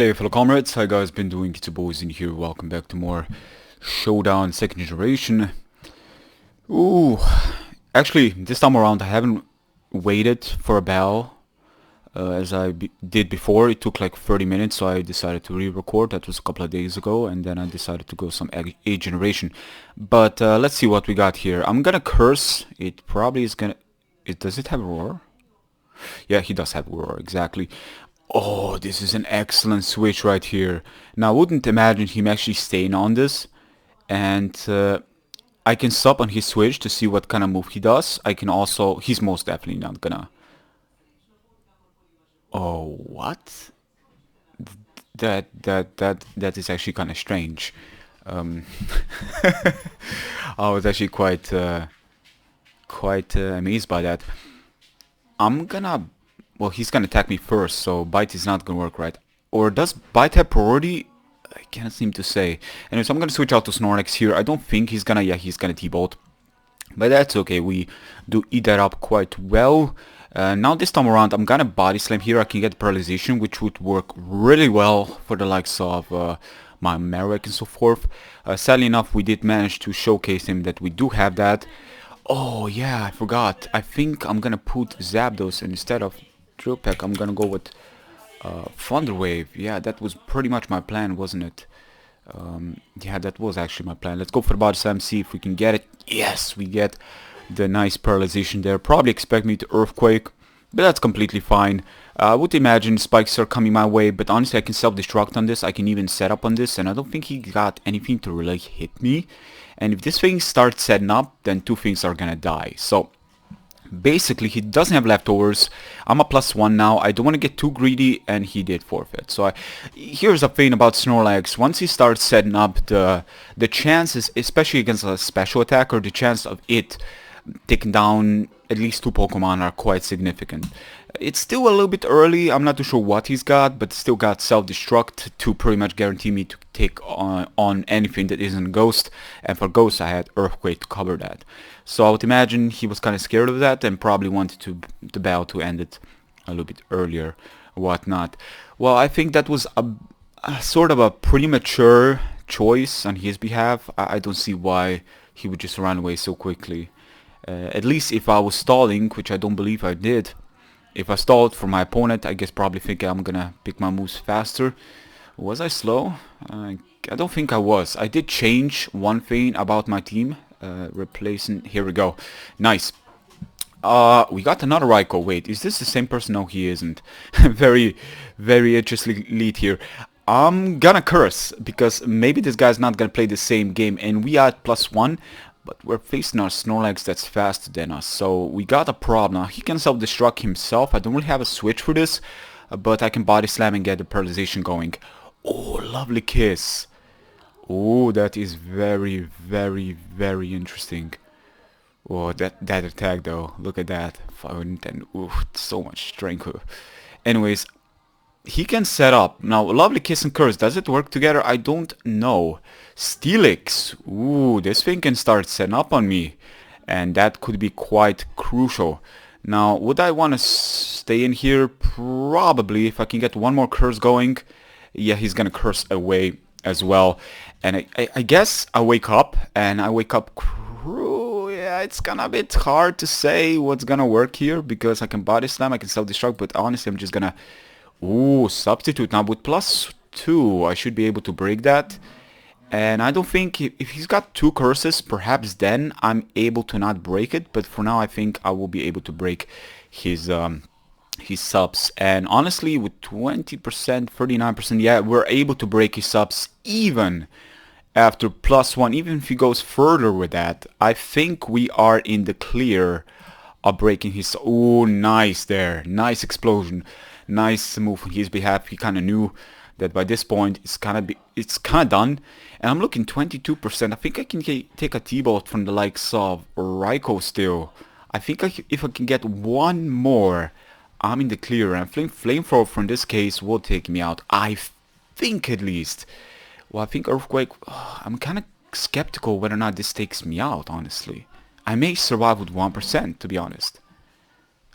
Hey fellow comrades, how you guys been doing? It's your boys in here, welcome back to more Showdown second generation. Ooh, actually this time around I haven't waited for a bell as I did before. It took like 30 minutes, so I decided to re-record. That was a couple of days ago, and then I decided to go some A generation. But let's see what we got here. I'm gonna curse. It probably is gonna... does it have roar? Yeah, he does have roar, exactly. Oh, this is an excellent switch right here. Now, I wouldn't imagine him actually staying on this. And I can stop on his switch to see what kind of move he does. I can also... He's most definitely not gonna... Oh, what? That is actually kind of strange. Um, I was actually quite amazed by that. I'm gonna... Well, he's gonna attack me first, so bite is not gonna work, right? Or does bite have priority? I can't seem to say. Anyway, so I'm gonna switch out to Snorlax here. I don't think he's gonna... Yeah, he's gonna T-Bolt. But that's okay. We do eat that up quite well. Now this time around, I'm gonna Body Slam here. I can get Paralyzation, which would work really well for the likes of my Marowak and so forth. Sadly enough, we did manage to showcase him that we do have that. Oh yeah, I forgot. I think I'm gonna put Zapdos instead of Drill Peck. I'm gonna go with Thunder Wave. Yeah, that was pretty much my plan, wasn't it? Yeah, that was actually my plan. Let's go for the Body Slam, see if we can get it. Yes, we get the nice Paralyzation there. Probably expect me to Earthquake, but that's completely fine. I would imagine spikes are coming my way, but honestly I can self-destruct on this. I can even set up on this, and I don't think he got anything to really hit me. And if this thing starts setting up, then two things are gonna die. So basically he doesn't have leftovers. I'm a +1 now. I don't want to get too greedy, and he did forfeit. So here's the thing about Snorlax. Once he starts setting up, the chances, especially against a special attacker, the chance of it taking down at least two Pokemon are quite significant. It's still a little bit early. I'm not too sure what he's got, but still got self-destruct to pretty much guarantee me to take on anything that isn't Ghost. And for Ghost I had Earthquake to cover that. So I would imagine he was kind of scared of that and probably wanted the battle to end it a little bit earlier or whatnot. Well, I think that was a sort of a premature choice on his behalf. I don't see why he would just run away so quickly. At least if I was stalling, which I don't believe I did. If I stalled for my opponent, I guess probably thinking I'm gonna pick my moves faster. Was I slow? I don't think I was. I did change one thing about my team. Replacing... Here we go. Nice. We got another Raikou. Wait, is this the same person? No, he isn't. Very interesting lead here. I'm gonna curse, because maybe this guy's not gonna play the same game, and we are at +1. But we're facing our Snorlax that's faster than us, so we got a problem. Now, he can self-destruct himself. I don't really have a switch for this, but I can Body Slam and get the Paralyzation going. Oh, lovely kiss. Oh, that is very interesting. Oh, that attack though. Look at that. 510. Ooh, so much strength. Anyways, he can set up. Now, lovely kiss and curse. Does it work together? I don't know. Steelix. Ooh, this thing can start setting up on me. And that could be quite crucial. Now, would I want to stay in here? Probably. If I can get one more curse going. Yeah, he's gonna curse away as well. And I guess I wake up. And I wake up... Yeah, it's gonna be a bit hard to say what's gonna work here. Because I can Body Slam, I can self-destruct. But honestly, I'm just gonna... Ooh, substitute. Now with +2, I should be able to break that. And I don't think if he's got two curses, perhaps then I'm able to not break it. But for now, I think I will be able to break his subs. And honestly, with 20%, 39%, yeah, we're able to break his subs even after +1. Even if he goes further with that, I think we are in the clear of breaking his... Oh, nice there. Nice explosion. Nice move on his behalf. He kind of knew that by this point it's kind of done. And I'm looking 22%. I think I can take a T-Bolt from the likes of Raikou still. I think if I can get one more, I'm in the clear. And Flamethrower from this case will take me out. I think at least. Well, I think Earthquake... I'm kind of skeptical whether or not this takes me out, honestly. I may survive with 1%, to be honest.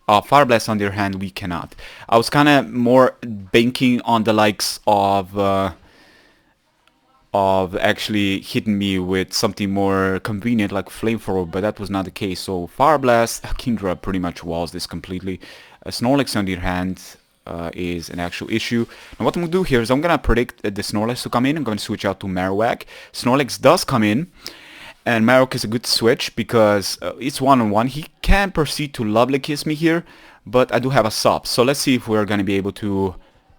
Fire Blast on the other hand, we cannot. I was kind of more banking on the likes of actually hitting me with something more convenient like Flamethrower, but that was not the case. So Fire Blast, Kingdra pretty much walls this completely. Snorlax on the other hand is an actual issue. Now what I'm going to do here is I'm going to predict the Snorlax to come in. I'm going to switch out to Marowak. Snorlax does come in. And Marowak is a good switch because it's one-on-one. He can proceed to Lovely Kiss me here, but I do have a sub. So let's see if we're going to be able to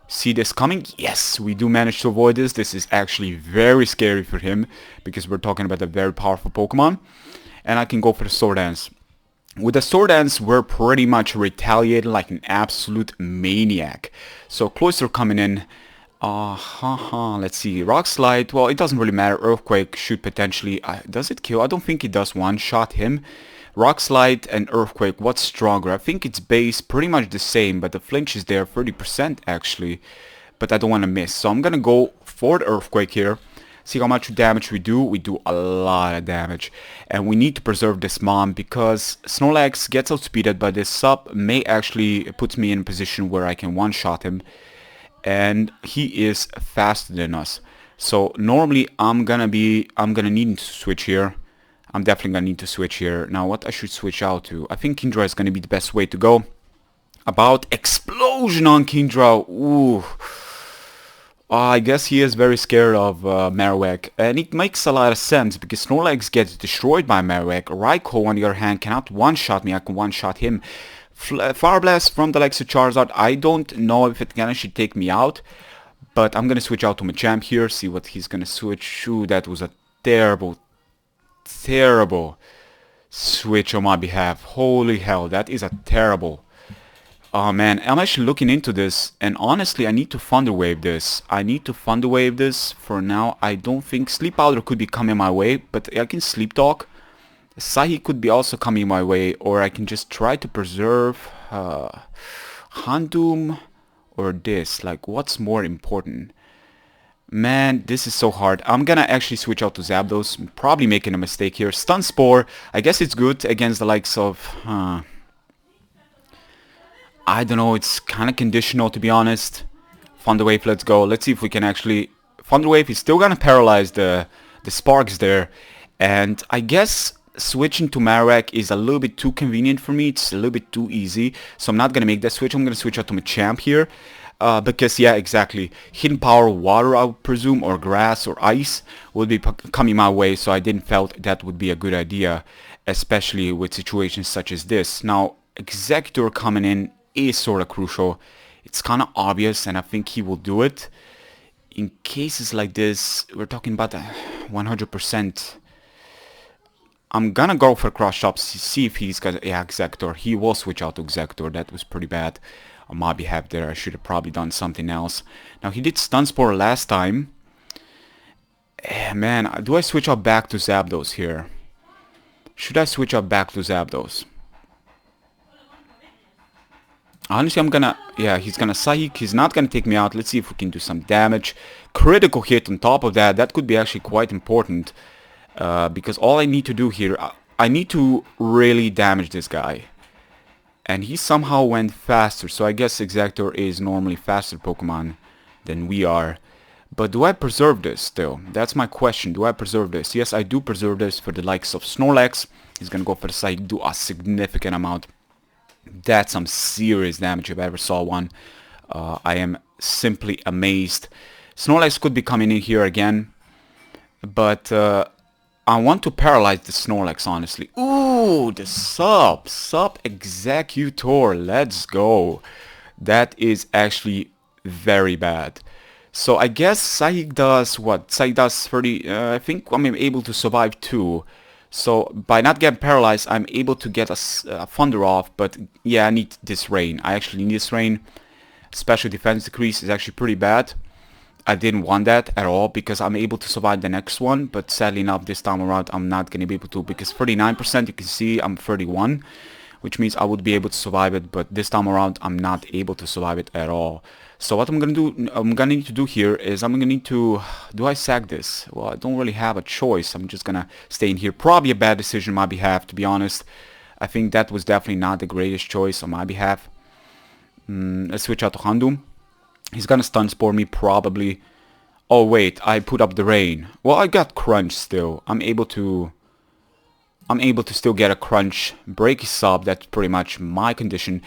see this coming. Yes, we do manage to avoid this. This is actually very scary for him because we're talking about a very powerful Pokemon. And I can go for the Sword Dance. With the Sword Dance, we're pretty much retaliating like an absolute maniac. So Cloyster coming in. Let's see. Rock Slide, well, it doesn't really matter. Earthquake should potentially... does it kill? I don't think it does one-shot him. Rock Slide and Earthquake, what's stronger? I think it's base pretty much the same, but the flinch is there, 30% actually. But I don't want to miss. So I'm going to go for the Earthquake here. See how much damage we do. We do a lot of damage. And we need to preserve this mom because Snorlax gets outspeeded, but this sub may actually put me in a position where I can one-shot him. And he is faster than us. So normally I'm gonna need to switch here. I'm definitely gonna need to switch here. Now what I should switch out to? I think Kingdra is gonna be the best way to go. About Explosion on Kingdra. Ooh. I guess he is very scared of Marowak. And it makes a lot of sense because Snorlax gets destroyed by Marowak. Raikou on the other hand cannot one-shot me. I can one-shot him. Fire Blast from the likes of Charizard, I don't know if it can actually take me out, but I'm gonna switch out to Machamp here, see what he's gonna switch. Ooh, that was a terrible switch on my behalf. Holy hell, that is a terrible. Oh man, I'm actually looking into this, and honestly I need to Thunder Wave this. For now. I don't think Sleep Powder could be coming my way, but I can Sleep Talk. Sahi could be also coming my way, or I can just try to preserve Houndoom or this. Like, what's more important? Man, this is so hard. I'm gonna actually switch out to Zapdos. Probably making a mistake here. Stun Spore. I guess it's good against the likes of... I don't know, it's kind of conditional to be honest. Thunder Wave, let's go. Let's see if we can actually... Thunder Wave is still gonna paralyze the sparks there. And I guess... switching to Marowak is a little bit too convenient for me. It's a little bit too easy. So I'm not going to make that switch. I'm going to switch out to Machamp here. Because, yeah, exactly. Hidden Power, Water, I would presume, or Grass, or Ice would be coming my way. So I didn't felt that would be a good idea. Especially with situations such as this. Now, Executor coming in is sort of crucial. It's kind of obvious, and I think he will do it. In cases like this, we're talking about 100%... I'm gonna go for Cross Chop, see if he's got... Yeah, Executor. He will switch out to Executor. That was pretty bad on my behalf there. I should have probably done something else. Now, he did Stun Spore last time. Man, do I switch out back to Zapdos here? Should I switch out back to Zapdos? Honestly, I'm gonna... Yeah, he's gonna Psychic. He's not gonna take me out. Let's see if we can do some damage. Critical hit on top of that. That could be actually quite important. Because all I need to do here, I need to really damage this guy. And he somehow went faster, so I guess Executor is normally faster Pokemon than we are. But do I preserve this still? That's my question. Do I preserve this? Yes, I do preserve this for the likes of Snorlax. He's gonna go for the side, do a significant amount. That's some serious damage if I ever saw one. I am simply amazed. Snorlax could be coming in here again. But... I want to paralyze the Snorlax, honestly. Ooh, the sub Executor. Let's go. That is actually very bad. So I guess Psychic does what? Psychic does 30... I think I'm able to survive too. So by not getting paralyzed, I'm able to get a Thunder off. But yeah, I need this Rain. I actually need this Rain. Special defense decrease is actually pretty bad. I didn't want that at all because I'm able to survive the next one, but sadly enough this time around I'm not going to be able to because 39% you can see I'm 31, which means I would be able to survive it, but this time around I'm not able to survive it at all. So what I'm going to do, I'm going to need to do here is I'm going to need to, do I sack this? Well, I don't really have a choice. I'm just going to stay in here. Probably a bad decision on my behalf, to be honest. I think that was definitely not the greatest choice on my behalf. Let's switch out to Handum. He's gonna stun spore me probably. Oh wait, I put up the rain. Well, I got crunch still. I'm able to still get a crunch. Break his sub, that's pretty much my condition.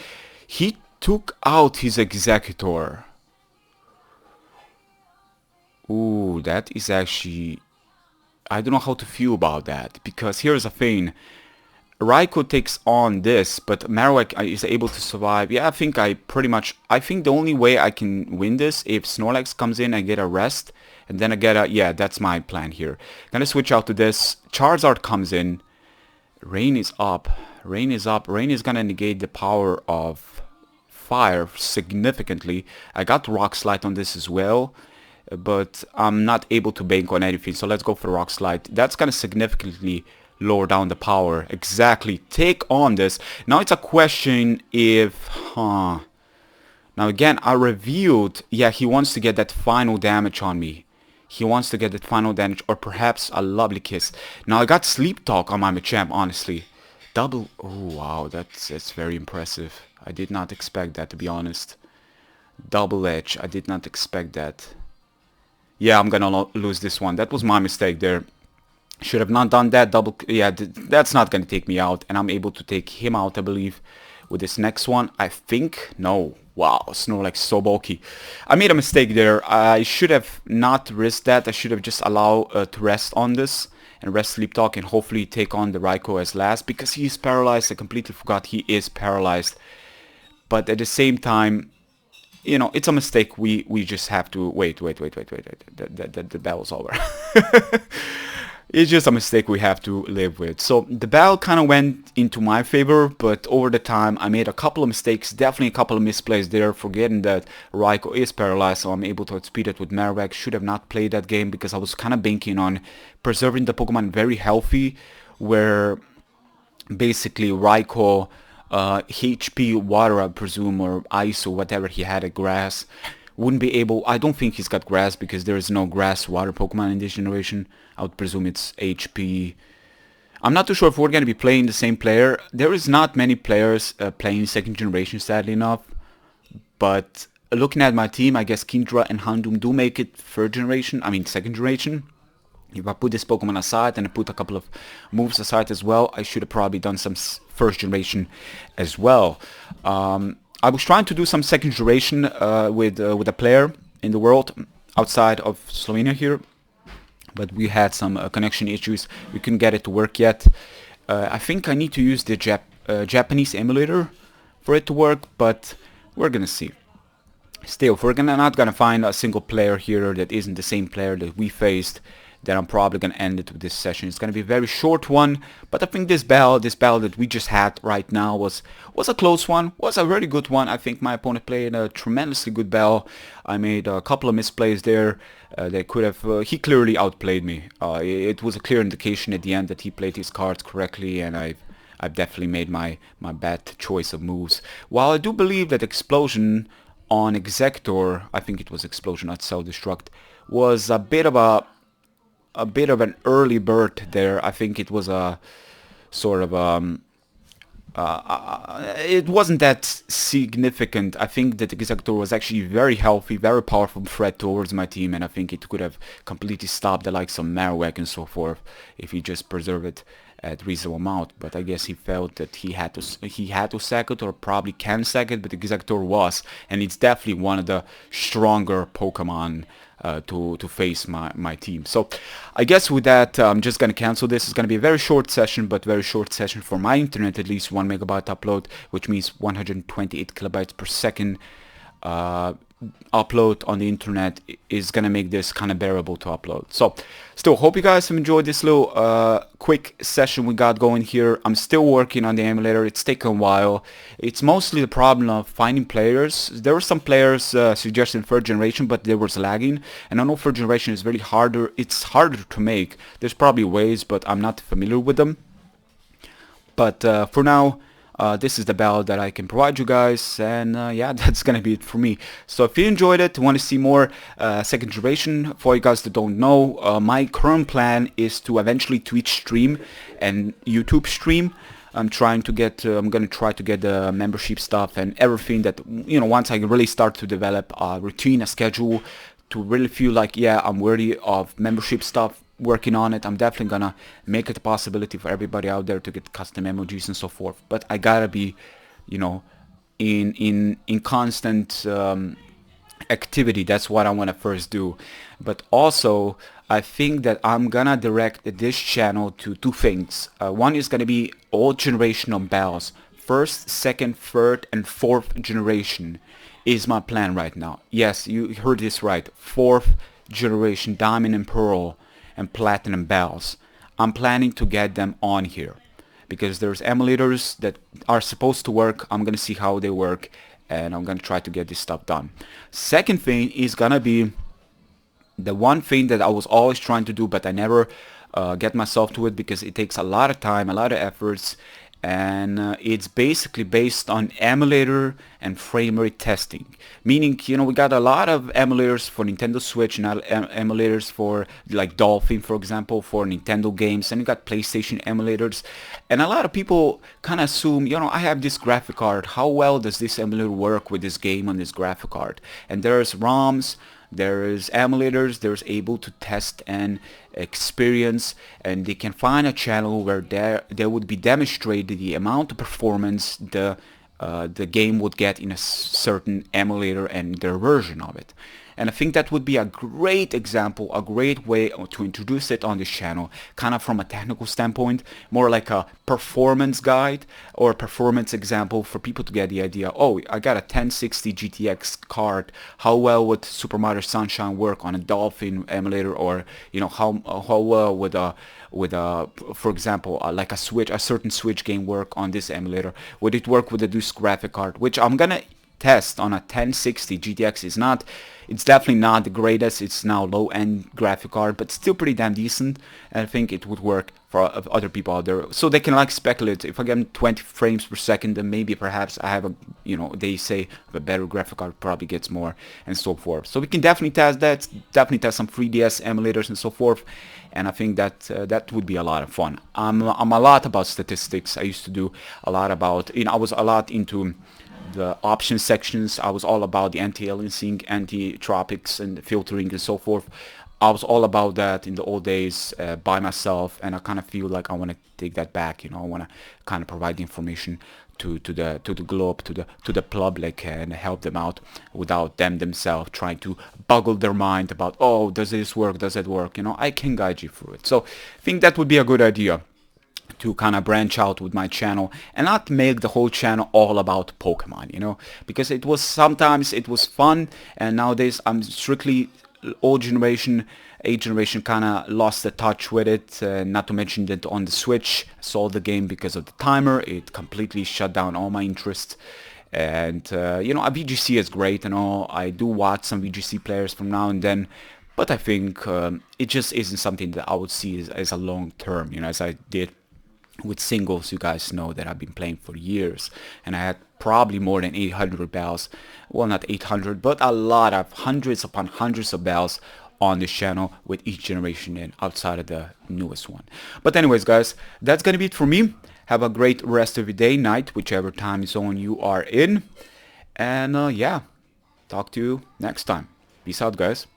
He took out his executor. Ooh, that is actually... I don't know how to feel about that, because here's the thing. Raikou takes on this, but Marowak is able to survive. Yeah, I think the only way I can win this if Snorlax comes in and get a rest, and then I get a... Yeah, that's my plan here. Gonna switch out to this. Charizard comes in. Rain is up. Rain is up. Rain is gonna negate the power of fire significantly. I got Rock Slide on this as well, but I'm not able to bank on anything, so let's go for Rock Slide. That's gonna significantly lower down the power. Exactly. Take on this. Now it's a question if... Now again, I revealed... Yeah, he wants to get that final damage on me. He wants to get that final damage, or perhaps a lovely kiss. Now I got Sleep Talk on my Machamp, honestly. Double... Oh, wow, that's very impressive. I did not expect that, to be honest. Double Edge. I did not expect that. Yeah, I'm gonna lose this one. That was my mistake there. Should have not done that. Double... Yeah, that's not gonna take me out. And I'm able to take him out, I believe, with this next one. I think... No. Wow, Snorlax so bulky. I made a mistake there. I should have not risked that. I should have just allowed to rest on this. And rest Sleep Talk and hopefully take on the Raikou as last. Because he is paralyzed. I completely forgot he is paralyzed. But at the same time... You know, it's a mistake. We just have to... Wait. The battle's over. It's just a mistake we have to live with. So the battle kind of went into my favor, but over the time I made a couple of mistakes, definitely a couple of misplays there, forgetting that Raikou is paralyzed, so I'm able to outspeed it with Marowak. Should have not played that game because I was kind of banking on preserving the Pokemon very healthy, where basically Raikou, HP, water I presume, or ice or whatever he had at grass, wouldn't be able... I don't think he's got grass because there is no grass water Pokemon in this generation. I would presume it's HP. I'm not too sure if we're going to be playing the same player. There is not many players playing second generation, sadly enough. But looking at my team, I guess Kindra and Handum do make it second generation. If I put this Pokemon aside and I put a couple of moves aside as well, I should have probably done some first generation as well. I was trying to do some second generation with a player in the world outside of Slovenia here, but we had some connection issues. We couldn't get it to work yet. I think I need to use the Japanese emulator for it to work, but we're gonna see. Still, if we're not gonna find a single player here that isn't the same player that we faced, then I'm probably gonna end it with this session. It's gonna be a very short one, but I think this battle that we just had right now was a close one, was a very good one. I think my opponent played a tremendously good battle. I made a couple of misplays there. They could have. He clearly outplayed me. It was a clear indication at the end that he played his cards correctly, and I've definitely made my bad choice of moves. While I do believe that Explosion on Executor, I think it was Explosion, not Self-Destruct, was a bit of an early bird there. I think it was a sort of it wasn't that significant. I think that Executor was actually very healthy, very powerful threat towards my team, and I think it could have completely stopped the likes of Marowak and so forth if he just preserved it at reasonable amount. But I guess he felt that he had to sack it, or probably can sack it, but Executor was, and it's definitely one of the stronger Pokemon to face my team. So I guess with that, I'm just gonna cancel this. It's gonna be a very short session, but very short session for my internet, at least 1 megabyte upload, which means 128 kilobytes per second upload on the internet is gonna make this kind of bearable to upload. So still hope you guys have enjoyed this little quick session we got going here. I'm still working on the emulator. It's taken a while. It's mostly the problem of finding players. There were some players suggesting third generation, but there was lagging, and I know third generation is very harder. It's harder to make. There's probably ways, but I'm not familiar with them. But for now, this is the battle that I can provide you guys, and yeah, that's gonna be it for me. So if you enjoyed it, want to see more second generation, for you guys that don't know, my current plan is to eventually Twitch stream and YouTube stream I'm gonna try to get the membership stuff and everything that, you know, once I really start to develop a routine, a schedule, to really feel like, yeah, I'm worthy of membership stuff, working on it. I'm definitely gonna make it a possibility for everybody out there to get custom emojis and so forth. But I gotta be, you know, in constant activity. That's what I want to first do. But also, I think that I'm gonna direct this channel to two things. One is gonna be all generational bells. First, second, third, and fourth generation is my plan right now. Yes, you heard this right. Fourth generation diamond and pearl and platinum bells. I'm planning to get them on here because there's emulators that are supposed to work. I'm gonna see how they work, and I'm gonna try to get this stuff done. Second thing is gonna be the one thing that I was always trying to do, but I never get myself to it because it takes a lot of time, a lot of efforts, and it's basically based on emulator and frame rate testing. Meaning, you know, we got a lot of emulators for Nintendo Switch and emulators for like Dolphin, for example, for Nintendo games, and you got PlayStation emulators. And a lot of people kind of assume, you know, I have this graphic card. How well does this emulator work with this game on this graphic card? And there's ROMs, there's emulators, there's able to test and experience, and they can find a channel where there would be demonstrated the amount of performance the game would get in a certain emulator and their version of it. And I think that would be a great example, a great way to introduce it on this channel, kind of from a technical standpoint, more like a performance guide or a performance example for people to get the idea, oh, I got a 1060 GTX card, how well would Super Mario Sunshine work on a Dolphin emulator, or, you know, how well would for example, like a certain Switch game work on this emulator? Would it work with a Deuce graphic card, which I'm gonna test on a 1060 GTX. It's definitely not the greatest. It's now low-end graphic card, but still pretty damn decent, and I think it would work for other people out there, so they can like speculate. If I get 20 frames per second, then maybe perhaps I have a, you know, they say a better graphic card probably gets more, and so forth. So we can definitely test that, definitely test some 3DS emulators and so forth, and I think that that would be a lot of fun. I'm a lot about statistics. I used to do a lot about, you know, I was a lot into the options sections. I was all about the anti-aliasing, anti-tropics, and filtering and so forth. I was all about that in the old days by myself, and I kind of feel like I want to take that back. You know, I want to kind of provide the information to the globe, to the public, and help them out without them themselves trying to boggle their mind about, oh, does this work, does it work? You know, I can guide you through it. So I think that would be a good idea, to kind of branch out with my channel and not make the whole channel all about Pokemon, you know, because sometimes it was fun, and nowadays I'm strictly old generation. 8th generation kind of lost the touch with it, not to mention that on the Switch I sold the game because of the timer. It completely shut down all my interest. And you know, a VGC is great and all. I do watch some VGC players from now and then, but I think it just isn't something that I would see as a long term, you know, as I did with singles. You guys know that I've been playing for years, and I had probably more than 800 bells. Well, not 800, but a lot of hundreds upon hundreds of bells on this channel with each generation and outside of the newest one. But anyways, guys, that's gonna be it for me. Have a great rest of your day, night, whichever time zone you are in. And yeah, talk to you next time. Peace out, guys.